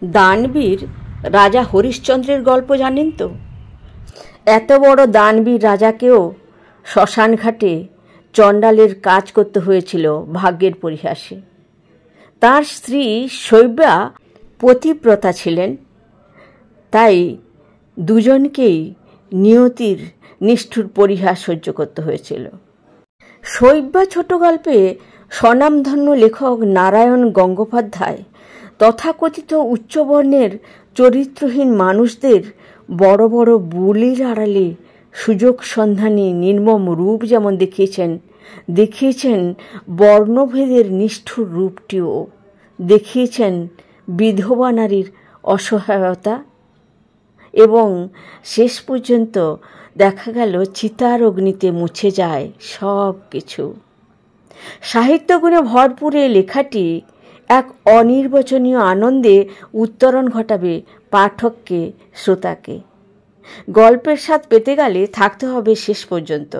দানবীর রাজা হরিশ্চন্দ্রের গল্প জানেন তো? এত বড় দানবীর রাজাকেও শ্মশান ঘাটে চণ্ডালের কাজ করতে হয়েছিল ভাগ্যের পরিহাসে। তার স্ত্রী শৈব্যা পতিব্রতা ছিলেন, তাই দুজনকেই নিয়তির নিষ্ঠুর পরিহাস সহ্য করতে হয়েছিল। শৈব্যা ছোট গল্পে স্বনামধন্য লেখক নারায়ণ গঙ্গোপাধ্যায় তথাকথিত উচ্চবর্ণের চরিত্রহীন মানুষদের বড় বড় বুলির আড়ালে সুযোগ সন্ধানী নির্মম রূপ যেমন দেখিয়েছেন বর্ণভেদের নিষ্ঠুর রূপটিও, দেখিয়েছেন বিধবা নারীর অসহায়তা, এবং শেষ পর্যন্ত দেখা গেল চিতার অগ্নিতে মুছে যায় সব কিছু। সাহিত্যগুণে ভরপুর এই লেখাটি এক অনির্বচনীয় আনন্দে উত্তরণ ঘটাবে পাঠককে, শ্রোতাকে। গল্পের স্বাদ পেতে গেলে থাকতে হবে শেষ পর্যন্ত।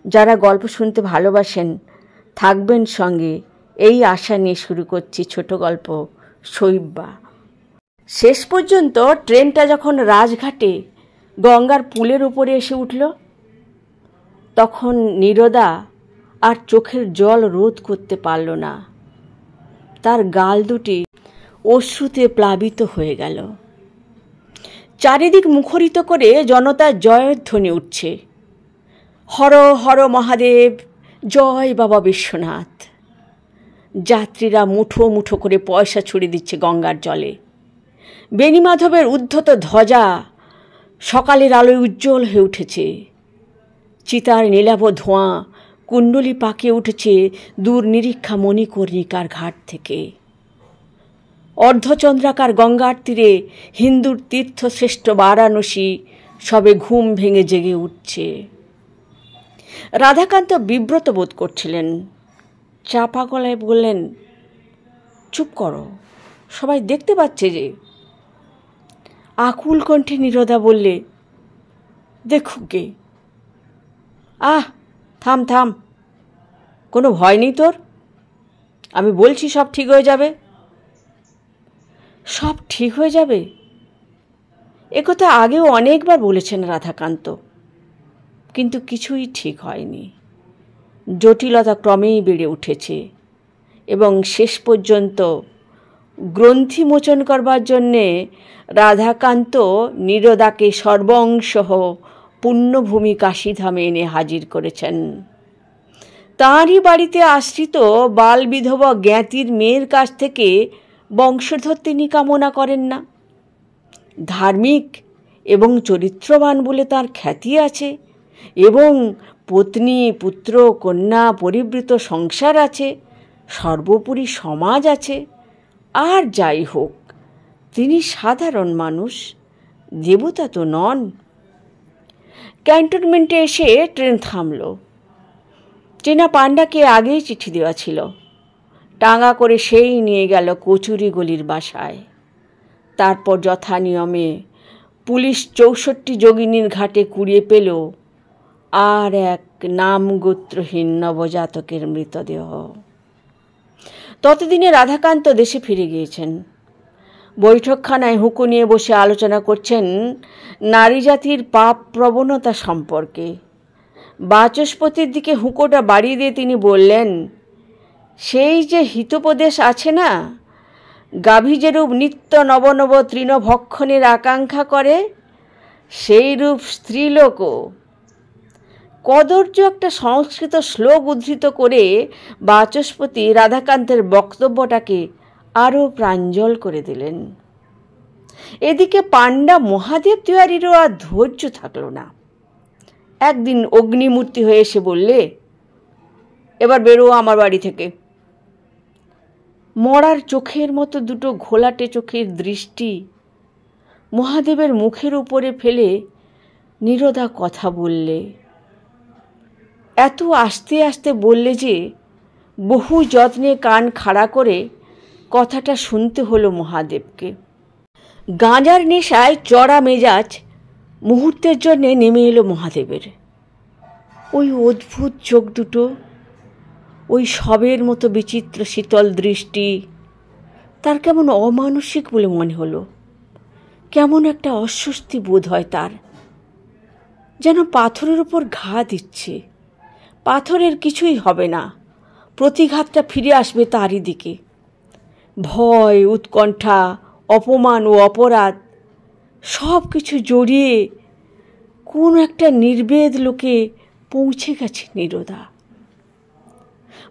যারা গল্প শুনতে ভালোবাসেন থাকবেন সঙ্গে, এই আশা নিয়ে শুরু করছি ছোট গল্প শৈব্যা। শেষ পর্যন্ত ট্রেনটা যখন রাজঘাটে গঙ্গার পুলের উপরে এসে উঠল, তখন নীরদা আর চোখের জল রোধ করতে পারল না। তার গাল দুটি অশ্রুতে প্লাবিত হয়ে গেল। চারিদিক মুখরিত করে জনতার জয়ধ্বনি উঠছে, হর হর মহাদেব, জয় বাবা বিশ্বনাথ। যাত্রীরা মুঠো মুঠো করে পয়সা ছুড়ে দিচ্ছে গঙ্গার জলে। বেণীমাধবের উদ্ধত ধ্বজা সকালের আলোয় উজ্জ্বল হয়ে উঠেছে। চিতার নীলাভ ধোঁয়া কুণ্ডলী পাকিয়ে উঠেছে দূর নিরীক্ষা মণিকর্ণিকার ঘাট থেকে। অর্ধচন্দ্রাকার গঙ্গার তীরে হিন্দুর তীর্থশ্রেষ্ঠ বারাণসী সবে ঘুম ভেঙে জেগে উঠছে। রাধাকান্ত বিব্রত বোধ করছিলেন। চাপা গলায় বললেন, চুপ করো, সবাই দেখতে পাচ্ছে যে। আকুল কণ্ঠে নীরদা বললে, দেখুক গে। আহ, থাম থাম, কোনো ভয় নেই তোর, আমি বলছি সব ঠিক হয়ে যাবে। সব ঠিক হয়ে যাবে, একথা আগেও অনেকবার বলেছেন রাধাকান্ত, কিন্তু কিছুই ঠিক হয়নি। জটিলতা ক্রমেই বেড়ে উঠেছে এবং শেষ পর্যন্ত গ্রন্থি মোচন করবার জন্যে রাধাকান্ত নীরদাকে সর্বংসহ পুণ্যভূমি কাশীধামে এনে হাজির করেছেন। তাঁরই বাড়িতে আশ্রিত বাল বিধবা জ্ঞাতির মেয়ের কাছ থেকে বংশধর তিনি কামনা করেন না। ধার্মিক এবং চরিত্রবান বলে তার খ্যাতি আছে, এবং পত্নী, পুত্র, কন্যা, পরিবৃত সংসার আছে, সর্বোপরি সমাজ আছে। আর যাই হোক, তিনি সাধারণ মানুষ, দেবতা তো নন। ক্যান্টনমেন্টে এসে ট্রেন থামল। চেনা পাণ্ডাকে আগেই চিঠি দেওয়া ছিল। টাঙ্গা করে সেই নিয়ে গেল কচুরি গলির বাসায়। তারপর যথা নিয়মে পুলিশ 64 যোগিনীর ঘাটে কুড়িয়ে পেল আর এক নামগোত্রহীন নবজাতকের মৃতদেহ। ততদিনে রাধাকান্ত দেশে ফিরে গিয়েছেন। বৈঠকখানায় হুঁকো নিয়ে বসে আলোচনা করছেন নারী জাতির পাপ প্রবণতা সম্পর্কে। বাচস্পতির দিকে হুঁকোটা বাড়িয়ে দিয়ে তিনি বললেন, সেই যে হিতোপদেশ আছে না, গাভী যেরূপ নিত্য নবনব তৃণভক্ষণের আকাঙ্ক্ষা করে, সেই রূপ স্ত্রীলোকও। কদর্য একটা সংস্কৃত শ্লোক উদ্ধৃত করে বাচস্পতি রাধাকান্তের বক্তব্যটাকে আরও প্রাঞ্জল করে দিলেন। এদিকে পাণ্ডা মহাদেব তিওয়ারিরও আর ধৈর্য থাকল না। একদিন অগ্নিমূর্তি হয়ে এসে বললে, এবার বেরো আমার বাড়ি থেকে। মরার চোখের মতো দুটো ঘোলাটে চোখের দৃষ্টি মহাদেবের মুখের উপরে ফেলে নীরদা কথা বললে। এত আস্তে আস্তে বললে যে বহু যত্নে কান খাড়া করে কথাটা শুনতে হলো মহাদেবকে। গাঁজার নেশায় চড়া মেজাজ মুহূর্তের জন্যে নেমে এলো মহাদেবের। ওই অদ্ভুত চোখ দুটো, ওই সবের মতো বিচিত্র শীতল দৃষ্টি, তার কেমন অমানসিক বলে মনে হলো। কেমন একটা অস্বস্তি বোধ হয় তার, যেন পাথরের উপর ঘা দিচ্ছে। পাথরের কিছুই হবে না, প্রতিঘাতটা ফিরে আসবে তারই দিকে। ভয়, উৎকণ্ঠা, অপমান ও অপরাধ সব কিছু জড়িয়ে কোন একটা নির্বেদ লোকে পৌঁছে গেছে নীরদা।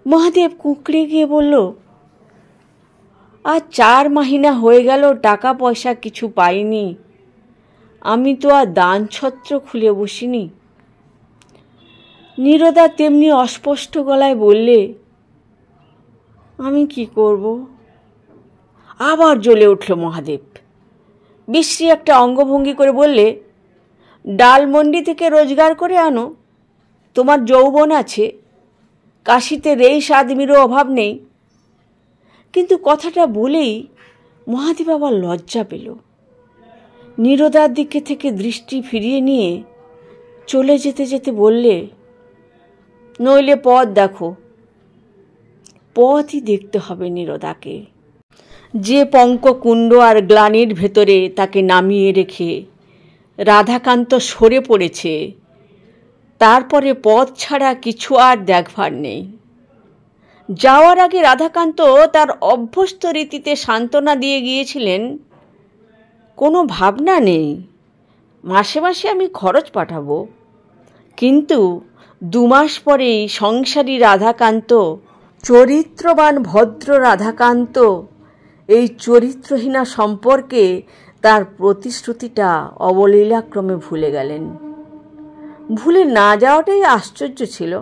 মহাদেব কুঁকড়ে গিয়ে বলল, আজ 4 মাহিনা হয়ে গেল টাকা পয়সা কিছু পাইনি। আমি তো আর দান ছত্র খুলে বসিনি। নীরদা তেমনি অস্পষ্ট গলায় বললে, আমি কি করব? আবার জ্বলে উঠল মহাদেব। বিশ্রী একটা অঙ্গভঙ্গি করে বললে, ডালমন্ডি থেকে রোজগার করে আনো, তোমার যৌবন আছে, কাশিতে রেইস আদমিরও অভাব নেই। কিন্তু কথাটা বলেই মহাদেব আবার লজ্জা পেল। নীরদার দিকে থেকে দৃষ্টি ফিরিয়ে নিয়ে চলে যেতে যেতে বললে, নইলে পথ দেখো। পথই দেখতে হবে নীরদাকে। যে পঙ্ককুণ্ড আর গ্লানির ভেতরে তাকে নামিয়ে রেখে রাধাকান্ত সরে পড়েছে, তারপরে পথ ছাড়া কিছু আর দেখবার নেই। যাওয়ার আগে রাধাকান্ত তার অভ্যস্ত রীতিতে সান্ত্বনা দিয়ে গিয়েছিলেন, কোনো ভাবনা নেই, মাসে মাসে আমি খরচ পাঠাবো। কিন্তু 2 মাস পরেই সংসারী রাধাকান্ত, চরিত্রবান ভদ্র রাধাকান্ত এই চরিত্রহীনা সম্পর্কে তার প্রতিশ্রুতিটা অবলীলাক্রমে ভুলে গেলেন। ভুলে না যাওয়াটাই আশ্চর্য ছিল।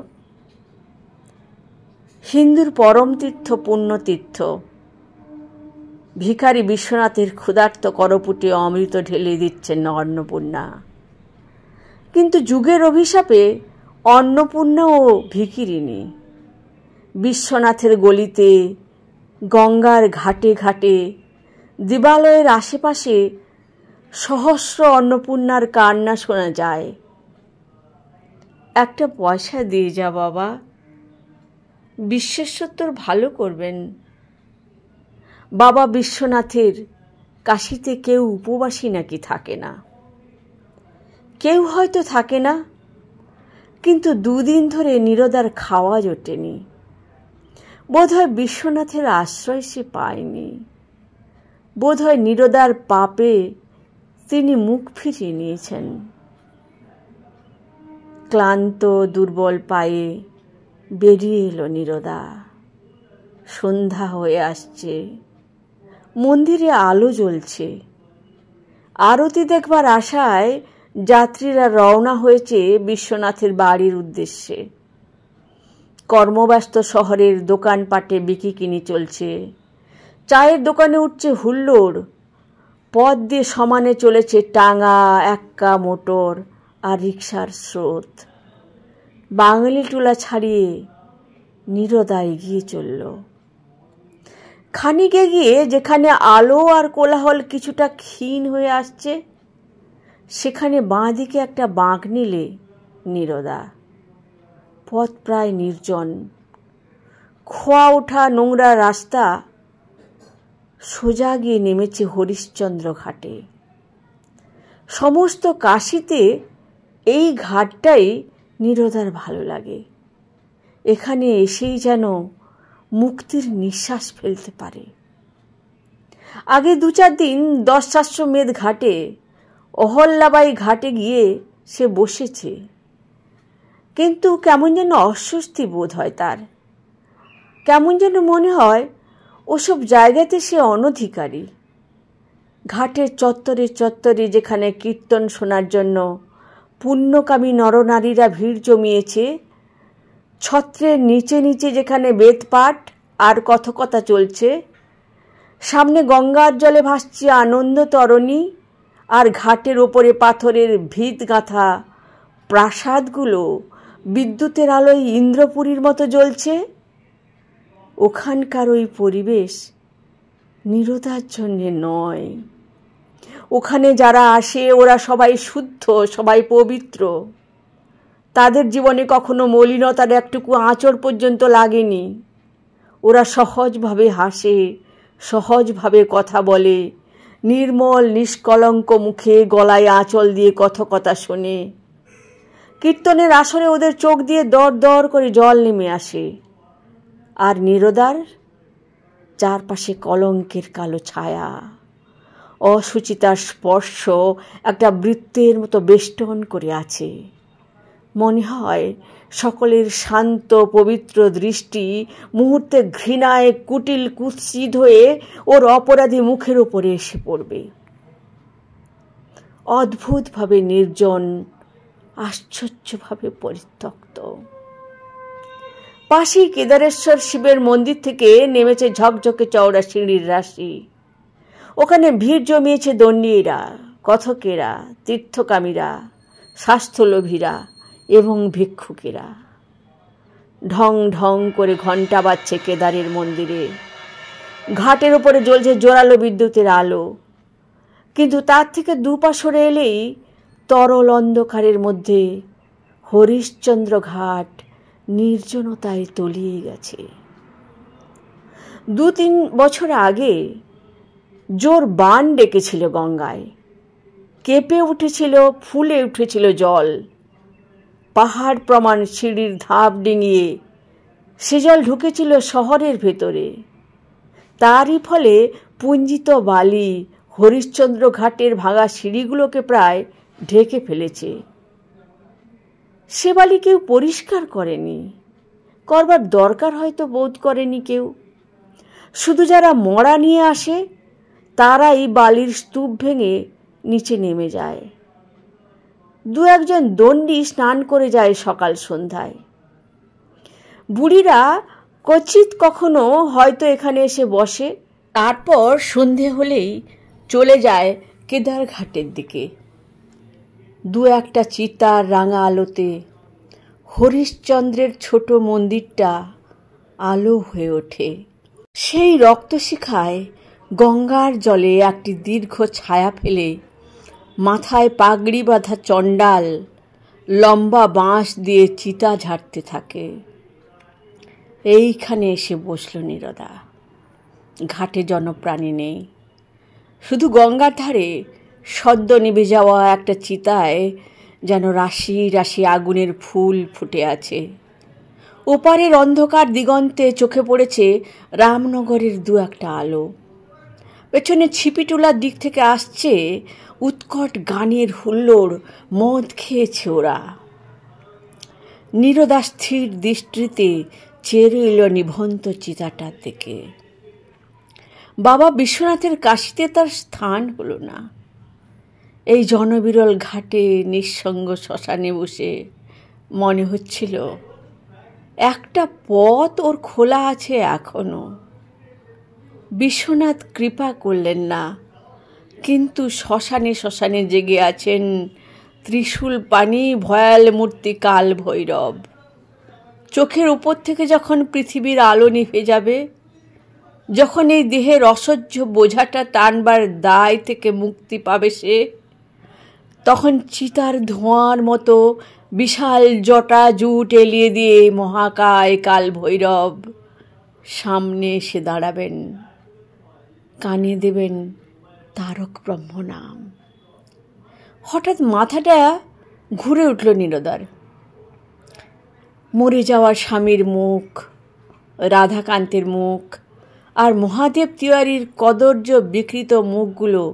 হিন্দুর পরম তীর্থ পুণ্যতীর্থ ভিখারি বিশ্বনাথের ক্ষুধার্ত করপুটে অমৃত ঢেলে দিচ্ছেন অন্নপূর্ণা। কিন্তু যুগের অভিশাপে অন্নপূর্ণাও ভিখিরিনী। বিশ্বনাথের গলিতে, গঙ্গার ঘাটে ঘাটে, দেবালয়ের আশেপাশে সহস্র অন্নপূর্ণার কান্না শোনা যায়। একটা পয়সা দিয়ে যা বাবা, বিশ্বেশ্বর তোর ভালো করবেন। বাবা বিশ্বনাথের কাশিতে কেউ উপবাসী নাকি থাকে না? কেউ হয়তো থাকে না, কিন্তু 2 দিন ধরে নীরদার খাওয়া জোটেনি। বোধহয় বিশ্বনাথের আশ্রয় সে পায়নি। বোধহয় নীরদার পাপে তিনি মুখ ফিরিয়ে নিয়েছেন। ক্লান্ত দুর্বল পায়ে বেরিয়ে এলো নীরদা। সন্ধ্যা হয়ে আসছে, মন্দিরে আলো জ্বলছে। আরতি দেখবার আশায় যাত্রীরা রওনা হয়েছে বিশ্বনাথের বাড়ির উদ্দেশ্যে। কর্মব্যস্ত শহরের দোকানপাটে বিকিকিনি চলছে, চায়ের দোকানে উঠছে হুল্লোড়, পথ দিয়ে সমানে চলেছে টাঙা, এক্কা মোটর আর রিকশার স্রোত। বাঙালি টুলা ছাড়িয়ে নীরদা এগিয়ে চলল। খানিক এগিয়ে যেখানে আলো আর কোলাহল কিছুটা ক্ষীণ হয়ে আসছে, সেখানে বাঁ দিকে একটা বাঁক নিলে নীরদা। পথ প্রায় নির্জন, খোয়া ওঠা নোংরা রাস্তা সোজা গিয়ে নেমেছে হরিশ্চন্দ্র ঘাটে। সমস্ত কাশিতে এই ঘাটটাই নীরদার ভালো লাগে। এখানে এসেই যেন মুক্তির নিঃশ্বাস ফেলতে পারে। আগে 2-4 দিন 10-700 মেদ ঘাটে, অহল্যাবাই ঘাটে গিয়ে সে বসেছে, কিন্তু কেমন যেন অস্বস্তি বোধ হয় তার। কেমন যেন মনে হয় ওসব জায়গাতে সে অনধিকারী। ঘাটের চত্বরে চত্বরে যেখানে কীর্তন শোনার জন্য পুণ্যকামী নরনারীরা ভিড় জমিয়েছে, ছত্রের নিচে নিচে যেখানে বেদপাঠ আর কথকতা চলছে, সামনে গঙ্গার জলে ভাসছে আনন্দ তরণী, আর ঘাটের ওপরে পাথরের ভিত গাঁথা প্রাসাদগুলো বিদ্যুতের আলোয় ইন্দ্রপুরীর মতো জ্বলছে, ওখানকার ওই পরিবেশ নীরদার জন্যে নয়। ওখানে যারা আসে ওরা সবাই শুদ্ধ, সবাই পবিত্র। তাদের জীবনে কখনো মলিনতার একটুকু আঁচড় পর্যন্ত লাগেনি। ওরা সহজভাবে হাসে, সহজভাবে কথা বলে, নির্মল নিষ্কলঙ্ক মুখে গলায় আঁচল দিয়ে কথকতা শোনে। কীর্তনের আসরে ওদের চোখ দিয়ে দর দর করে জল নেমে আসে, আর নীরদার চারপাশে কলঙ্কের কালো ছায়া, অসুচিতার স্পর্শ একটা বৃত্তের মতো বেষ্টন করে আছে। মনে হয় সকলের শান্ত পবিত্র দৃষ্টি মুহূর্তে ঘৃণায় কুটিল কুৎসিত হয়ে ওর অপরাধী মুখের উপরে এসে পড়বে। অদ্ভুতভাবে নির্জন, আশ্চর্যভাবে পরিত্যক্ত। পাশেই কেদারেশ্বর শিবের মন্দির থেকে নেমেছে ঝকঝকে চওড়া সিঁড়ির রাশি। ওখানে ভিড় জমিয়েছে দণ্ডীরা, কথকেরা, তীর্থকামীরা, স্বাস্থ্যলোভীরা এবং ভিক্ষুকেরা। ঢং ঢং করে ঘণ্টা বাজছে কেদারের মন্দিরে। ঘাটের ওপরে জ্বলছে জোরালো বিদ্যুতের আলো, কিন্তু তার থেকে দুপা সরে এলেই তরল অন্ধকারের মধ্যে হরিশ্চন্দ্র ঘাট নির্জনতায় তলিয়ে গেছে। 2-3 বছর আগে জোর বান ডেকেছিল গঙ্গায়, কেঁপে উঠেছিল, ফুলে উঠেছিল জল। পাহাড় প্রমাণ সিঁড়ির ধাপ ডিঙিয়ে সে জল ঢুকেছিল শহরের ভেতরে। তারই ফলে পুঞ্জিত বালি হরিশ্চন্দ্র ঘাটের ভাঙা সিঁড়িগুলোকে প্রায় ঢেকে ফেলেছে। সে বালি কেউ পরিষ্কার করেনি, করবার দরকার হয়তো বোধ করেনি কেউ। শুধু যারা মরা নিয়ে আসে তারাই বালির স্তূপ ভেঙে নিচে নেমে যায়। 2-1 দণ্ডী স্নান করে যায় সকাল সন্ধ্যায়। বুড়িরা কচিত কখনো হয়তো এখানে এসে বসে, তারপর সন্ধে হলেই চলে যায় কেদার ঘাটের দিকে। 2-1টা চিতার রাঙা আলোতে হরিশ্চন্দ্রের ছোট মন্দিরটা আলো হয়ে ওঠে। সেই রক্তশিখায় গঙ্গার জলে একটি দীর্ঘ ছায়া ফেলে মাথায় পাগড়ি বাঁধা চণ্ডাল লম্বা বাঁশ দিয়ে চিতা ঝাড়তে থাকে। এইখানে এসে বসল নীরদা। ঘাটে জনপ্রাণী নেই, শুধু গঙ্গার ধারে সদ্য নিভে যাওয়া একটা চিতায় যেন রাশি রাশি আগুনের ফুল ফুটে আছে। ওপারের অন্ধকার দিগন্তে চোখে পড়েছে রামনগরের 2-1টা আলো। পেছনে ছিপিটোলার দিক থেকে আসছে উৎকট গানের হুল্লোড়। মদ খেয়েছে ওরা। নীরদা স্থির দৃষ্টিতে চেয়ে রইল নিভন্ত চিতাটার দিকে। বাবা বিশ্বনাথের কাশিতে তার স্থান হলো না। এই জনবিরল ঘাটে নিঃসঙ্গ শ্মশানে বসে মনে হচ্ছিল একটা পথ ওর খোলা আছে এখনো। বিশ্বনাথ কৃপা করলেন না, কিন্তু শ্মশানে শ্মশানে জেগে আছেন ত্রিশূল পানি ভয়াল মূর্তি কাল ভৈরব। চোখের উপর থেকে যখন পৃথিবীর আলো নিভে যাবে, যখন এই দেহের অসহ্য বোঝাটা টানবার দায় থেকে মুক্তি পাবে সে, তখন চিতার ধোঁয়ার মতো বিশাল জটা জুট এলিয়ে দিয়ে মহাকায় কাল ভৈরব সামনে এসে দাঁড়াবেন, কানে দেবেন তারক ব্রহ্ম নাম। হঠাৎ মাথাটা ঘুরে উঠল নীরদার। মরে যাওয়া স্বামীর মুখ, রাধাকান্তের মুখ আর মহাদেব তিওয়ারির কদর্য বিকৃত মুখগুলো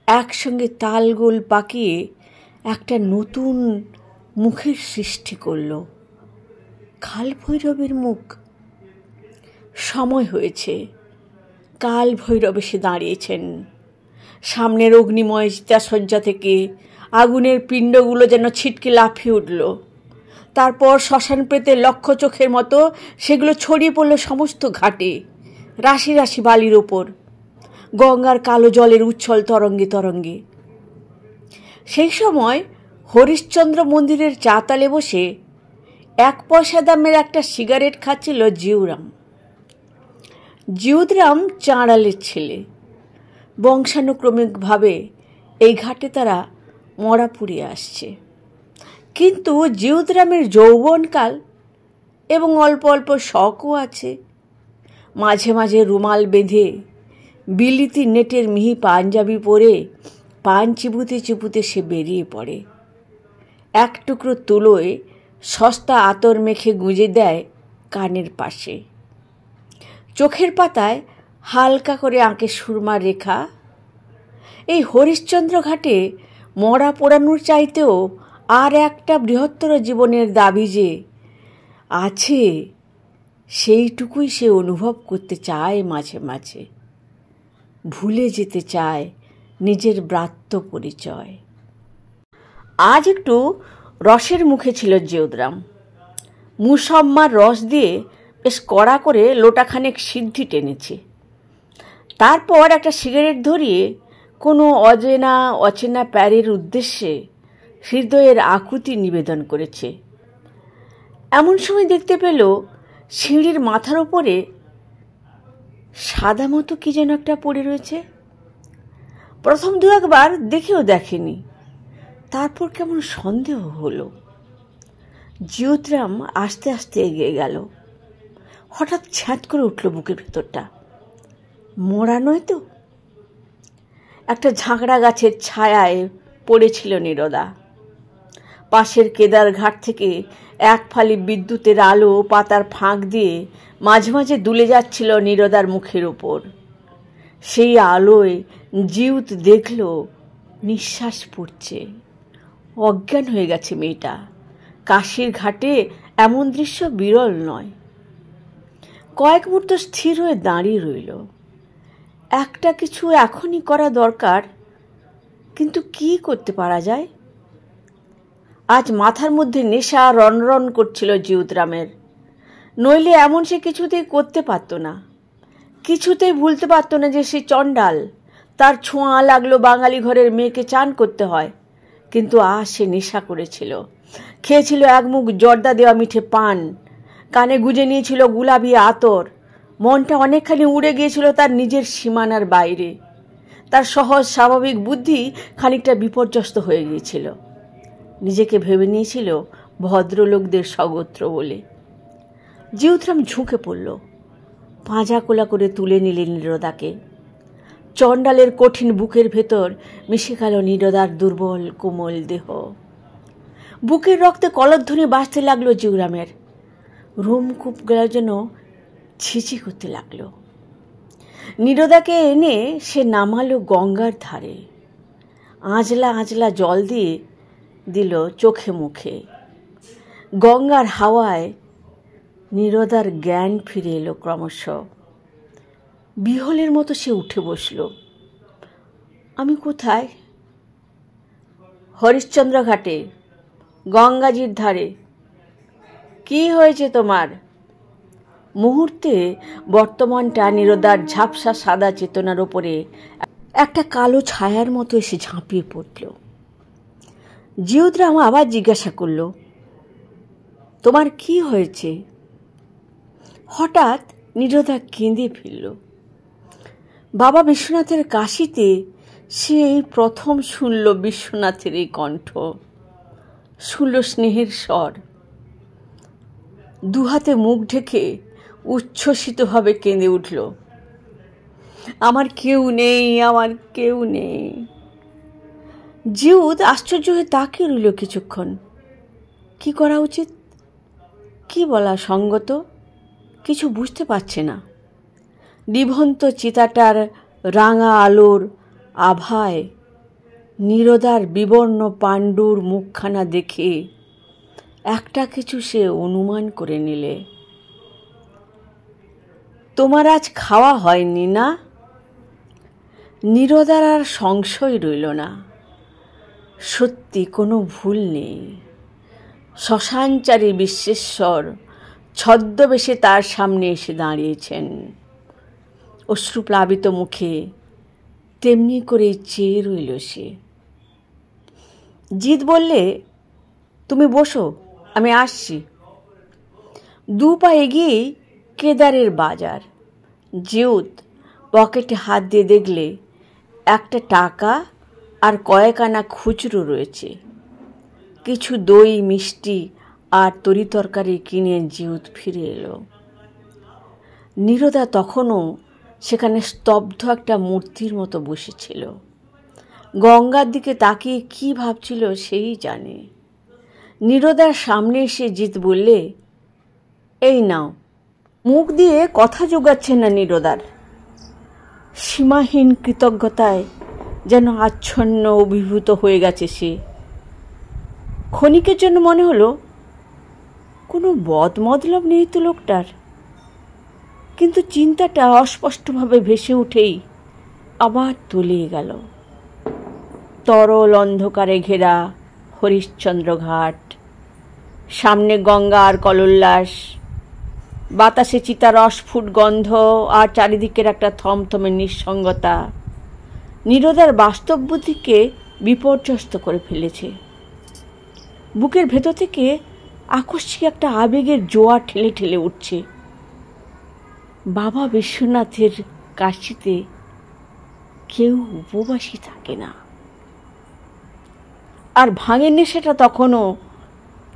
একসঙ্গে তালগোল পাকিয়ে একটা নতুন মুখের সৃষ্টি করল। কাল ভৈরবের মুখ। সময় হয়েছে। কাল ভৈরব এসে দাঁড়িয়েছেন। সামনের অগ্নিময় চিতাসজ্জা থেকে আগুনের পিণ্ডগুলো যেন ছিটকে লাফিয়ে উঠল। তারপর শ্মশান প্রেতের লক্ষ্য চোখের মতো সেগুলো ছড়িয়ে পড়ল সমস্ত ঘাটে, রাশি রাশি বালির ওপর, গঙ্গার কালো জলের উচ্ছল তরঙ্গে তরঙ্গে। সেই সময় হরিশ্চন্দ্র মন্দিরের চাতালে বসে 1 পয়সা দামের একটা সিগারেট খাচ্ছিল জিউরাম। জিউদরাম চাঁড়ালের ছেলে। বংশানুক্রমিকভাবে এই ঘাটে তারা মরা পুড়িয়ে আসছে। কিন্তু জিউদরামের যৌবনকাল এবং অল্প অল্প শখও আছে। মাঝে মাঝে রুমাল বেঁধে বিলিতি নেটের মিহি পাঞ্জাবি পরে পান চিবুতে চিবুতে সে বেরিয়ে পড়ে। এক টুকরো তুলোয় সস্তা আতর মেখে গুঁজে দেয় কানের পাশে। চোখের পাতায় হালকা করে আঁকে সুরমার রেখা। এই হরিশ্চন্দ্র ঘাটে মরা পোড়ানোর চাইতেও আর একটা বৃহত্তর জীবনের দাবি যে আছে, সেইটুকুই সে অনুভব করতে চায় মাঝে মাঝে। ভুলে যেতে চায় নিজের ব্রাত্য পরিচয়। আজ একটু রসের মুখে ছিল জিউদরাম। মুসম্মার রস দিয়ে বেশ কড়া করে লোটাখানেক সিদ্ধি টেনেছে। তারপর একটা সিগারেট ধরিয়ে কোনো অচেনা প্যারের উদ্দেশ্যে হৃদয়ের আকুতি নিবেদন করেছে। এমন সময় দেখতে পেল সিঁড়ির মাথার ওপরে সাদা মতো কি যেন একটা পড়ে রয়েছে। প্রথম দু একবার দেখেও দেখেনি, তারপর কেমন সন্দেহ হলো। জিউদরাম আস্তে আস্তে এগিয়ে গেল। হঠাৎ ছ্যাঁত করে উঠল বুকের ভেতরটা। মরা নয় তো? একটা ঝাঁকড়া গাছের ছায়ায় পড়েছিল নীরদা। পাশের কেদার ঘাট থেকে এক ফালি বিদ্যুতের আলো পাতার ফাঁক দিয়ে মাঝে মাঝে দুলে যাচ্ছিল নীরদার মুখের উপর। সেই আলোয় জিউত দেখল নিঃশ্বাস পড়ছে। অজ্ঞান হয়ে গেছে মেয়েটা। কাশির ঘাটে এমন দৃশ্য বিরল নয়। কয়েক মুহূর্ত স্থির হয়ে দাঁড়িয়ে রইল। একটা কিছু এখনই করা দরকার, কিন্তু কি করতে পারা যায়? আজ মাথার মধ্যে নেশা রনরন করছিল জিউদরামের। নইলে এমন সে কিছুতেই করতে পারত না। কিছুতেই ভুলতে পারত না যে সে চণ্ডাল। তার ছোঁয়া লাগলো বাঙালি ঘরের মেয়েকে চান করতে হয়। কিন্তু আজ সে নেশা করেছিল। খেয়েছিল এক মুখ জর্দা দেওয়া মিঠে পান, কানে গুঁজে নিয়েছিল গুলাবি আতর। মনটা অনেকখানি উড়ে গিয়েছিল তার নিজের সীমানার বাইরে। তার সহজ স্বাভাবিক বুদ্ধি খানিকটা বিপর্যস্ত হয়ে গিয়েছিল। নিজেকে ভেবে নিয়েছিল ভদ্রলোকদের স্বগোত্র বলে। জিউদরাম ঝুঁকে পড়ল। পাঁজা কোলা করে তুলে নিলেন নীরদাকে। চণ্ডালের কঠিন বুকের ভেতর মিশে গেল নীরদার দুর্বল কোমল দেহ। বুকের রক্তে কলধ্বনি বাজতে লাগলো জিউদরামের। রোমকূপ গেল যেন ছিচি করতে লাগলো। নীরদাকে এনে সে নামালো গঙ্গার ধারে। আঁজলা আঁজলা জল দিয়ে দিল চোখে মুখে। গঙ্গার হাওয়ায় নীরদার জ্ঞান ফিরে এলো ক্রমশ। বিহলের মতো সে উঠে বসল। আমি কোথায়? হরিশ্চন্দ্র ঘাটে, গঙ্গাজির ধারে। কি হয়েছে তোমার? মুহূর্তে বর্তমানটা নীরদার ঝাপসা সাদা চেতনার ওপরে একটা কালো ছায়ার মতো এসে ঝাঁপিয়ে পড়ল। জিউদরাম আবার জিজ্ঞাসা করল, তোমার কি হয়েছে? হঠাৎ নীরদা কেঁদে ফেলল। বাবা বিশ্বনাথের কাশিতে সে এই প্রথম শুনল বিশ্বনাথের এই কণ্ঠ, শুনল স্নেহের স্বর। দুহাতে মুখ ঢেকে উচ্ছ্বসিতভাবে কেঁদে উঠল, আমার কেউ নেই, আমার কেউ নেই। জিউদ আশ্চর্য হয়ে তাকিয়ে রইল কিছুক্ষণ। কি করা উচিত, কি বলা সঙ্গত, কিছু বুঝতে পারছে না। নিভন্ত চিতাটার রাঙা আলোর আভায় নীরদার বিবর্ণ পাণ্ডুর মুখখানা দেখে একটা কিছু সে অনুমান করে নিলে। তোমার আজ খাওয়া হয়নি না? নীরদার আর সংশয় রইল না। সত্যি কোনো ভুল নেই। শ্মশানচারী বিশ্বেশ্বর ছদ্মবেশে তার সামনে এসে দাঁড়িয়েছেন। অশ্রুপ্লাবিত মুখে তেমনি করে চেয়ে রইল সে। জিৎ বললে, তুমি বসো, আমি আসছি। দু পা এগিয়েই কেদারের বাজার। জিউত পকেটে হাত দিয়ে দেখলে একটা টাকা আর কয়েক আনা খুচরো রয়েছে। কিছু দই মিষ্টি আর তরিতরকারি কিনে জিউত ফিরে এলো। নীরদা তখনও সেখানে স্তব্ধ একটা মূর্তির মতো বসেছিল। গঙ্গার দিকে তাকিয়ে কি ভাবছিল সেই জানে। নীরদার সামনে এসে জিৎ বললে, এই নাও। মুখ দিয়ে কথা জোগাচ্ছে না নীরদার। সীমাহীন কৃতজ্ঞতায় যেন আচ্ছন্ন অভিভূত হয়ে গেছে সে। ক্ষণিকের জন্য মনে হলো কোনো বদমতলব নেই তো লোকটার। কিন্তু চিন্তাটা অস্পষ্টভাবে ভেসে উঠেই আবার তলিয়ে গেল। তরল অন্ধকারে ঘেরা হরিশ্চন্দ্র ঘাট, সামনে গঙ্গার কলোল্লাস, বাতাসে চিতার অস্ফুট গন্ধ আর চারিদিকের একটা থমথমে নিঃসঙ্গতা নীরদার বাস্তব বুদ্ধিকে বিপর্যস্ত করে ফেলেছে। বুকের ভেতর থেকে আকস্মিক একটা আবেগের জোয়ার ঠেলে ঠেলে উঠছে। বাবা বিশ্বনাথের কাশিতে কেউ উপবাসী থাকে না। আর ভাঙের নেশাটা তখনও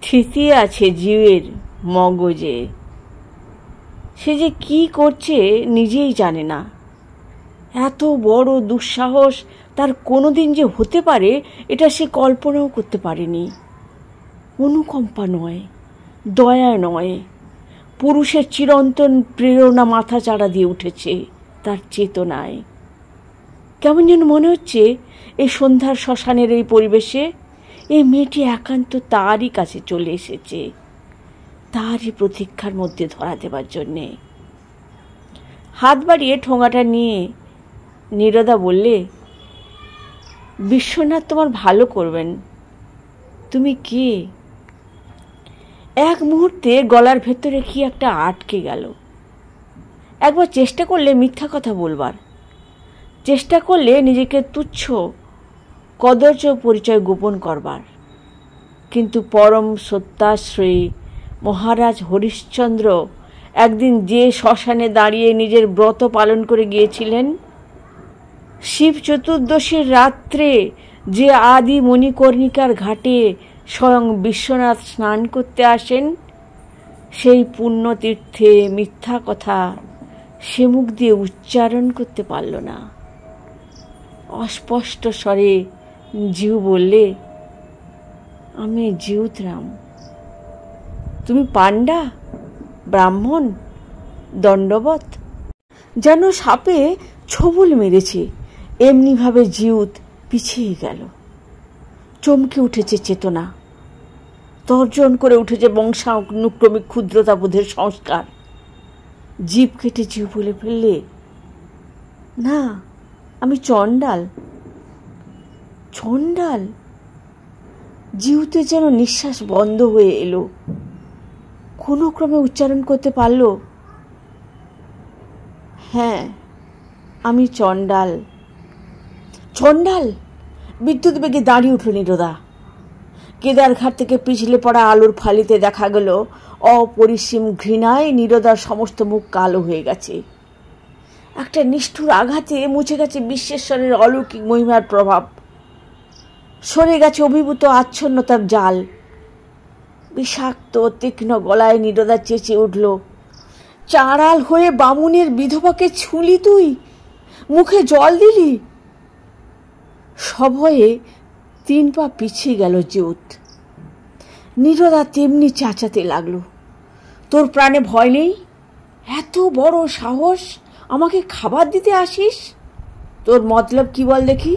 থিতিয়ে আছে জীবের মগজে। সে যে কি করছে নিজেই জানে না। এত বড় দুঃসাহস তার কোনোদিন যে হতে পারে এটা সে কল্পনাও করতে পারেনি। অনুকম্পা নয়, দয়া নয়, পুরুষের চিরন্তন প্রেরণা মাথা চাড়া দিয়ে উঠেছে তার চেতনায়। কেমন যেন মনে হচ্ছে এই সন্ধ্যার শ্মশানের এই পরিবেশে এই মেয়েটি একান্ত তারই কাছে চলে এসেছে, তারই প্রতীক্ষার মধ্যে ধরা দেবার জন্যে। হাত বাড়িয়ে ঠোঙাটা নিয়ে নীরদা বললে, বিশ্বনাথ তোমার ভালো করবেন। তুমি কে? এক মুহূর্তে গলার ভেতরে কি একটা আটকে গেল। একবার চেষ্টা করলে মিথ্যা কথা বলবার, চেষ্টা করলে নিজেকে তুচ্ছ কদর্য পরিচয় গোপন করবার। কিন্তু পরম সত্যাশ্রয়ী মহারাজ হরিশ্চন্দ্র একদিন যে শ্মশানে দাঁড়িয়ে নিজের ব্রত পালন করে গিয়েছিলেন, শিব চতুর্দশীর রাত্রে যে আদি মণিকর্ণিকার ঘাটে স্বয়ং বিশ্বনাথ স্নান করতে আসেন, সেই পুণ্যতীর্থে মিথ্যা কথা সে মুখ দিয়ে উচ্চারণ করতে পারল না। অস্পষ্ট স্বরে জিউ বললে, আমি জিউতরাম। তুমি পাণ্ডা, ব্রাহ্মণ, দণ্ডবত। যেন সাপে ছবল মেরেছে এমনিভাবে জিউত পিছিয়ে গেল। চমকে উঠেছে চেতনা, তর্জন করে উঠেছে বংশানুক্রমিক ক্ষুদ্রতাবোধের সংস্কার। জিভ কেটে জিউ বলে ফেললে, না, আমি চণ্ডাল। চণ্ডাল? জিউতে যেন নিঃশ্বাস বন্ধ হয়ে এলো। কোনো ক্রমে উচ্চারণ করতে পারল, হ্যাঁ, আমি চণ্ডাল। চণ্ডাল? বিদ্যুৎ বেগে দাঁড়িয়ে উঠল নীরদা। কেদারঘাট থেকে পিছলে পড়া আলোর ফালিতে দেখা গেল অপরিসীম ঘৃণায় নীরদার সমস্ত মুখ কালো হয়ে গেছে। একটা নিষ্ঠুর আঘাতে মুছে গেছে বিশ্বেশ্বরের অলৌকিক মহিমার প্রভাব। সরে গেছে অভিভূত আচ্ছন্নতার জাল। বিষাক্ত তীক্ষ্ণ গলায় নীরদা চেঁচিয়ে উঠল, চাঁড়াল হয়ে বামুনের বিধবাকে ছুঁলি তুই, মুখে জল দিলি। সভয়ে 3 পা পিছিয়ে গেল জিউত। নীরদা তেমনি চাচাতে লাগলো, তোর প্রাণে ভয় নেই? এত বড় সাহস, আমাকে খাবার দিতে আসিস? তোর মতলব কি বল দেখি?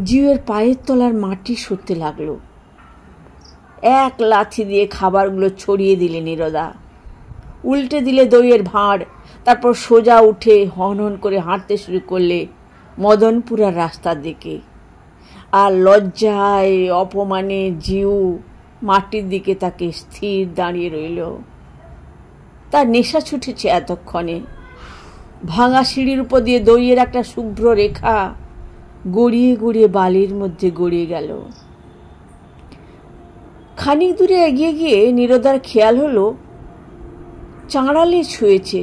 জিউয়ের পায়ের তলার মাটি সরতে লাগলো। এক লাথি দিয়ে খাবারগুলো ছড়িয়ে দিলে নীরদা, উল্টে দিলে দইয়ের ভাঁড়। তারপর সোজা উঠে হন হন করে হাঁটতে শুরু করলে মদনপুরার রাস্তার দিকে। আর লজ্জায় অপমানে জিউ মাটির দিকে তাকে স্থির দাঁড়িয়ে রইল। তার নেশা ছুটেছে এতক্ষণে। ভাঙা সিঁড়ির উপর দিয়ে দইয়ের একটা শুভ্র রেখা গড়িয়ে গড়িয়ে বালির মধ্যে গড়িয়ে গেল। খানিক দূরে এগিয়ে গিয়ে নীরদার খেয়াল হলো চাঁড়ালে ছুঁয়েছে,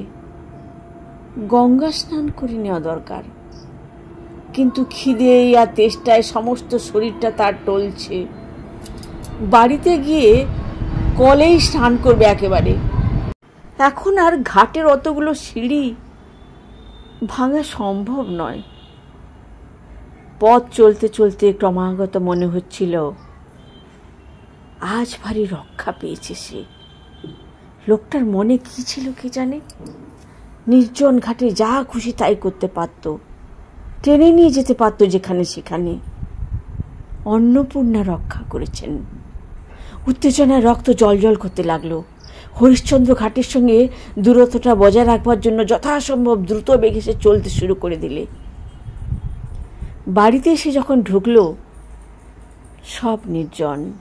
গঙ্গা স্নান করে নেওয়া দরকার। কিন্তু খিদে আর তেষ্টায় সমস্ত শরীরটা তার টলছে। বাড়িতে গিয়ে কলেই স্নান করবে একেবারে। এখন আর ঘাটের অতগুলো সিঁড়ি ভাঙা সম্ভব নয়। পথ চলতে চলতে ক্রমাগত মনে হচ্ছিল আজ ভারী রক্ষা পেয়েছে সে। লোকটার মনে কি ছিল কে জানে। নির্জন ঘাটে যা খুশি তাই করতে পারত, টেনে নিয়ে যেতে পারত যেখানে সেখানে। অন্নপূর্ণা রক্ষা করেছেন। উত্তেজনায় রক্ত জলজল করতে লাগলো। হরিশ্চন্দ্র ঘাটের সঙ্গে দূরত্বটা বজায় রাখবার জন্য যথাসম্ভব দ্রুত বেগে সে চলতে শুরু করে দিলে। বাড়িতে এসে যখন ঢুকলো, সব নির্জন।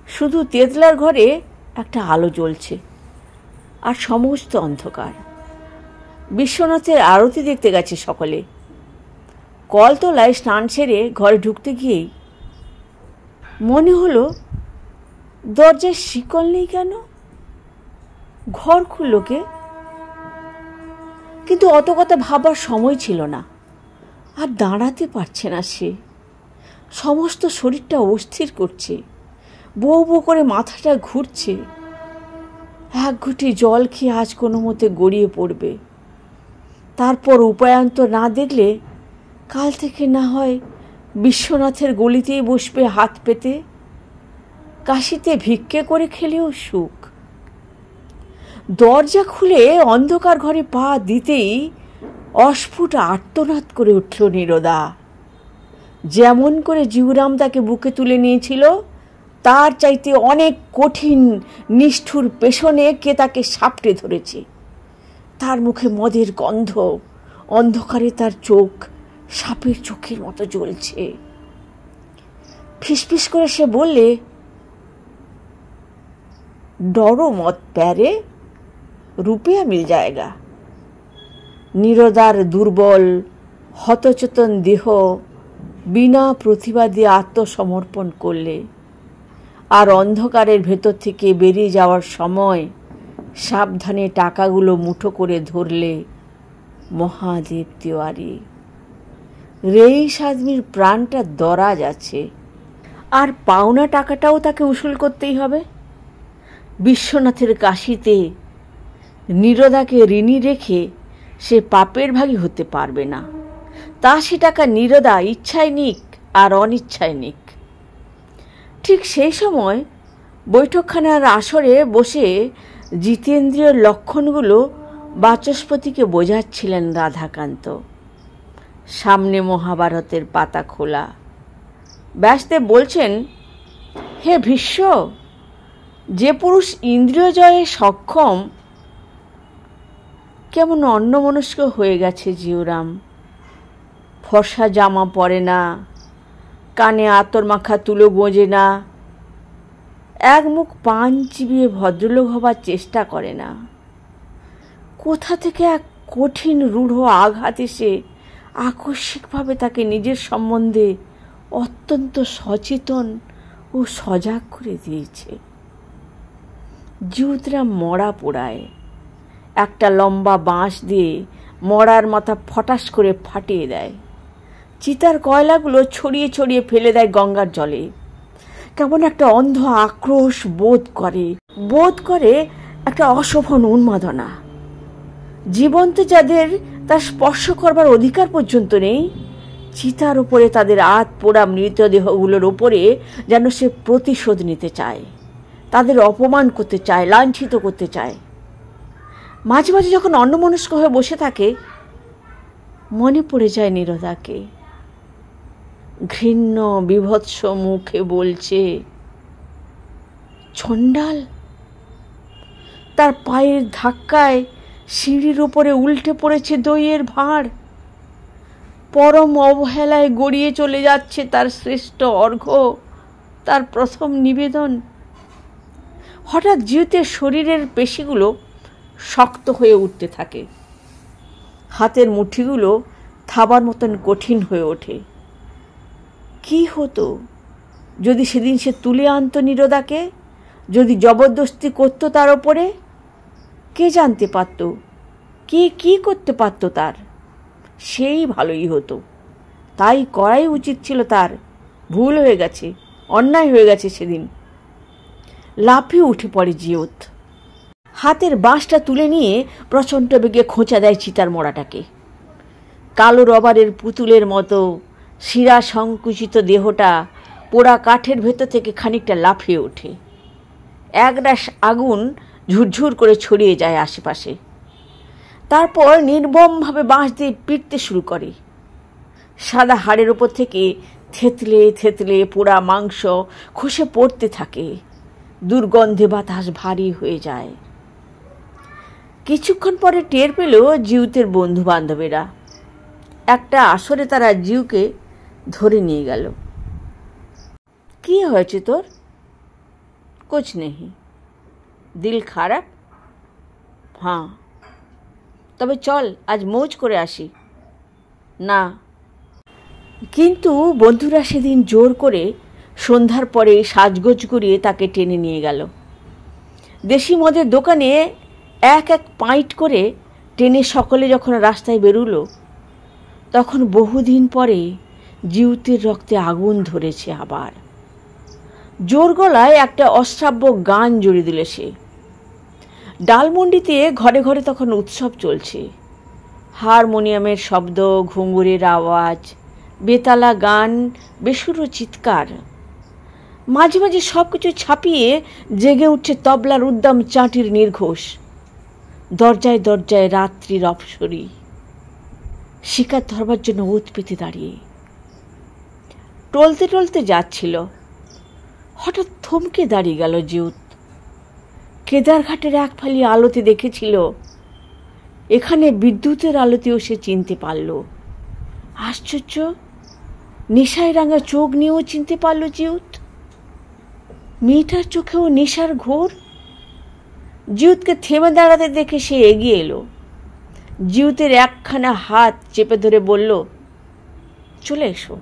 শুধু তেতলার ঘরে একটা আলো জ্বলছে, আর সমস্ত অন্ধকার। বিশ্বনাথের আরতি দেখতে গেছে সকলে। কলতলায় স্নান সেরে ঘরে ঢুকতে গিয়েই মনে হলো দরজায় শিকল নেই কেন, ঘর খুলল কে? কিন্তু অত কথা ভাবার সময় ছিল না। আর দাঁড়াতে পারছে না সে। সমস্ত শরীরটা অস্থির করছে, বউ বউ করে মাথাটা ঘুরছে। এক ঘুঁটি জল খেয়ে আজ কোনো মতে গড়িয়ে পড়বে। তারপর উপায়ান্তর না দেখলে কাল থেকে না হয় বিশ্বনাথের গলিতেই বসবে হাত পেতে। কাশিতে ভিক্ষে করে খেলেও সুখ। দরজা খুলে অন্ধকার ঘরে পা দিতেই অস্ফুট আর্তনাদ করে উঠল নীরদা। যেমন করে জিউরাম তাকে বুকে তুলে নিয়েছিল, তার চাইতে অনেক কঠিন নিষ্ঠুর পেছনে কে তাকে সাপটে ধরেছে। তার মুখে মদের গন্ধ, অন্ধকারে তার চোখ সাপের চোখের মতো জ্বলছে। ফিসফিস করে সে বললে, ডরো মত প্যারে, রুপিয়া মিল জায়গা। নীরদার দুর্বল হতচেতন দেহ বিনা প্রতিবাদে আত্মসমর্পণ করলে। আর অন্ধকারের ভেতর থেকে বেরিয়ে যাওয়ার সময় সাবধানে টাকাগুলো মুঠো করে ধরলে মহাদেব তিওয়ারি। রেইস আদমির প্রাণটা দরাজ আছে, আর পাওনা টাকাটাও তাকে উসুল করতেই হবে। বিশ্বনাথের কাশিতে নীরদাকে ঋণী রেখে সে পাপের ভাগী হতে পারবে না। তা সে টাকা নীরদা ইচ্ছায় নিক আর অনিচ্ছায় নিক। ঠিক সেই সময় বৈঠকখানার আসরে বসে জিতেন্দ্রীয় লক্ষণগুলো বাচস্পতিকে বোঝাচ্ছিলেন রাধাকান্ত। সামনে মহাভারতের পাতা খোলা। ব্যাসদেব বলছেন, হে ভীষ্ম, যে পুরুষ ইন্দ্রিয় জয়ে সক্ষম কেমন অন্যমনস্ক হয়ে গেছে জিউরাম। ফর্সা জামা পরে না, কানে আতর মাখা তুলো গোঁজে না, এক মুখ পান চিবিয়ে ভদ্রলোক হবার চেষ্টা করে না। কোথা থেকে এক কঠিন রূঢ় আঘাত এসে আকস্মিকভাবে তাকে নিজের সম্বন্ধে অত্যন্ত সচেতন ও সজাগ করে দিয়েছে। জিউতরা মরা পোড়ায়। একটা লম্বা বাঁশ দিয়ে মরার মাথা ফটাস করে ফাটিয়ে দেয়। চিতার কয়লাগুলো ছড়িয়ে ছড়িয়ে ফেলে দেয় গঙ্গার জলে। কেমন একটা অন্ধ আক্রোশ বোধ করে একটা অশোভন উন্মাদনা। জীবন্ত যাদের তার স্পর্শ করবার অধিকার পর্যন্ত নেই, চিতার উপরে তাদের আত পোড়া মৃতদেহগুলোর ওপরে যেন সে প্রতিশোধ নিতে চায়, তাদের অপমান করতে চায়, লাঞ্ছিত করতে চায়। মাঝে মাঝে যখন অন্যমনস্ক হয়ে বসে থাকে, মনে পড়ে যায় নীরদাকে। ঘৃণ্য বিভৎস মুখে বলছে, চণ্ডাল। তার পায়ের ধাক্কায় সিঁড়ির উপরে উল্টে পড়েছে দইয়ের ভাঁড়। পরম অবহেলায় গড়িয়ে চলে যাচ্ছে তার শ্রেষ্ঠ অর্ঘ্য, তার প্রথম নিবেদন। হঠাৎ জিউতের শরীরের পেশিগুলো শক্ত হয়ে উঠতে থাকে। হাতের মুঠিগুলো থাবার মতন কঠিন হয়ে ওঠে। কি হতো যদি সেদিন সে তুলে আনতো নীরদাকে, যদি জবরদস্তি করতো তার ওপরে? কে জানতে পারত কে কি করতে পারত তার? সেই ভালোই হতো। তাই করাই উচিত ছিল তার। ভুল হয়ে গেছে, অন্যায় হয়ে গেছে সেদিন। লাফিয়ে উঠে পড়ে জিউত। হাতের বাঁশটা তুলে নিয়ে প্রচণ্ড বেগে খোঁচা দেয় চিতার মোড়াটাকে। কালো রবারের পুতুলের মতো শিরা সংকুচিত দেহটা পোড়া কাঠের ভেতর থেকে খানিকটা লাফিয়ে ওঠে। একরাশ আগুন ঝুরঝুর করে ছড়িয়ে যায় আশেপাশে। তারপর নির্মমভাবে বাঁশ দিয়ে পিটতে শুরু করে। সাদা হাড়ের ওপর থেকে থেতলে থেতলে পোড়া মাংস খসে পড়তে থাকে। দুর্গন্ধে বাতাস ভারী হয়ে যায়। কিছুক্ষণ পরে টের পেল জিউতের বন্ধু বান্ধবেরা। একটা আসরে তারা জিউকে ধরে নিয়ে গেল। কি হয়েছে তোর? कुछ नहीं। दिल খারাপ? হ্যাঁ। তবে চল আজ মৌজ করে আসি। না। কিন্তু বন্ধুরা সেদিন জোর করে সন্ধ্যার পরে সাজগোজ করিয়ে তাকে টেনে নিয়ে গেল। দেশি মদের দোকানে এক এক পাইট করে টেনে সকলে যখন রাস্তায় বেরুলো, তখন বহুদিন পরে জিউতের রক্তে আগুন ধরেছে আবার। জোর গলায় একটা অশ্রাব্য গান জুড়ে দিল সে। ডালমন্ডিতে ঘরে ঘরে তখন উৎসব চলছে। হারমোনিয়ামের শব্দ, ঘুঙুরের আওয়াজ, বেতালা গান, বেসুরো চিৎকার। মাঝে মাঝে সব কিছু ছাপিয়ে জেগে উঠছে তবলার উদ্দাম চাঁটির নির্ঘোষ। দরজায় দরজায় রাত্রির অপসরী শিকার ধরবার জন্য ওত পেতে দাঁড়িয়ে। টলতে টলতে যাচ্ছিল, হঠাৎ থমকে দাঁড়িয়ে গেল জিউত। কেদারঘাটের এক ফালি আলোতে দেখেছিল, এখানে বিদ্যুতের আলোতেও সে চিনতে পারল। আশ্চর্য, নেশায় রাঙা চোখ নিয়েও চিনতে পারল জিউত। মেয়েটার চোখেও নেশার ঘোর। জিউতকে থেমে দাঁড়াতে দেখে সে এগিয়ে এলো। জিউতের একখানা হাত চেপে ধরে বলল, চলে এসো।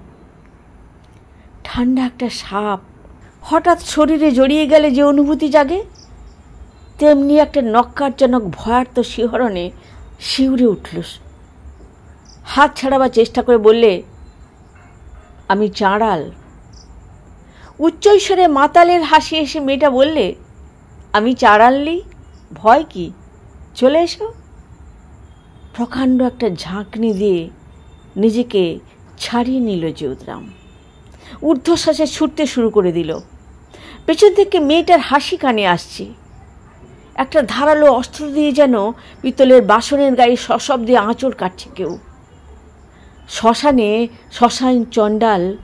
ঠান্ডা একটা সাপ হঠাৎ শরীরে জড়িয়ে গেলে যে অনুভূতি জাগে, তেমনি একটা নক্কারজনক ভয়ার্ত শিহরণে শিউরে উঠল। হাত ছাড়াবার চেষ্টা করে বললে, আমি চাঁড়াল। উচ্চৈস্বরে মাতালের হাসি এসে মেয়েটা বললে, আমি চাঁড়াললি, ভয় কি, চলে এসো। প্রকাণ্ড একটা ঝাঁকনি দিয়ে নিজেকে ছাড়িয়ে নিল জিউতরাম। ঊর্ধ্বশ্বাসে ছুটতে শুরু করে দিল। পেছন থেকে মেয়েটার হাসি কানে আসছে। একটা ধারালো অস্ত্র দিয়ে যেন পিতলের বাসনের গায়ে সশব্দে আঁচড় কাটছে কেউ। শ্মশানে শ্মশান চণ্ডাল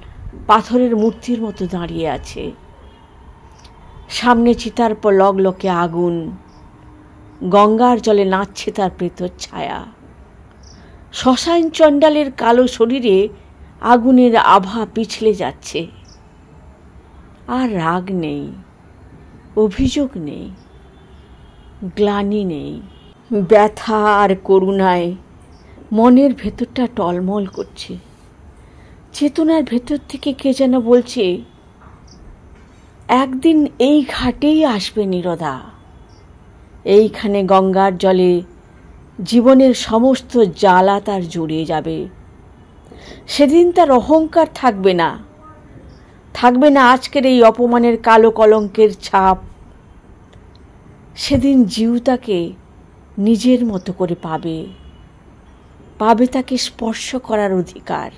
পাথরের মূর্তির মতো দাঁড়িয়ে আছে। সামনে চিতার পর লগলকে আগুন, গঙ্গার জলে নাচছে তার প্রেতর ছায়া। শ্মশান চণ্ডালের কালো শরীরে আগুনের আভা পিছলে যাচ্ছে। আর রাগ নেই, অভিযোগ নেই, গ্লানি নেই। ব্যথা আর করুণায় মনের ভেতরটা টলমল করছে। চেতনার ভেতর থেকে কে যেন বলছে, একদিন এই ঘাটেই আসবে নীরদা। এইখানে গঙ্গার জলে জীবনের সমস্ত জ্বালা তার জুড়িয়ে যাবে। সেদিন তার অহংকার থাকবে না, থাকবে না আজকের এই অপমানের কালো কলঙ্কের ছাপ। সেদিন জিউ তাকে নিজের মতো করে পাবে, পাবে তাকে স্পর্শ করার অধিকার।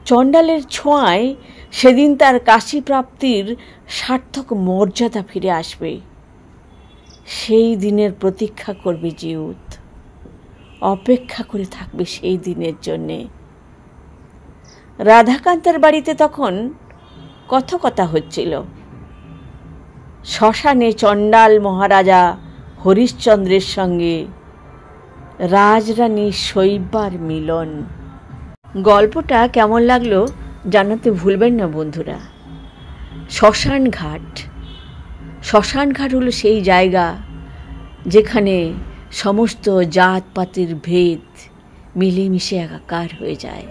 চণ্ডালের ছোঁয়ায় সেদিন তার কাশী প্রাপ্তির সার্থক মর্যাদা ফিরে আসবে। সেই দিনের প্রতীক্ষা করবে জিউত, অপেক্ষা করে থাকবে সেই দিনের জন্যে। রাধাকান্তের বাড়িতে তখন কথকতা হচ্ছিল। শ্মশানে চণ্ডাল মহারাজা হরিশ্চন্দ্রের সঙ্গে রাজরানী শৈব্যার মিলন। গল্পটা কেমন লাগলো জানাতে ভুলবেন না বন্ধুরা। শ্মশান ঘাট, শ্মশান ঘাট হলো সেই জায়গা যেখানে সমস্ত জাতপাতের ভেদ মিলেমিশে একাকার হয়ে যায়।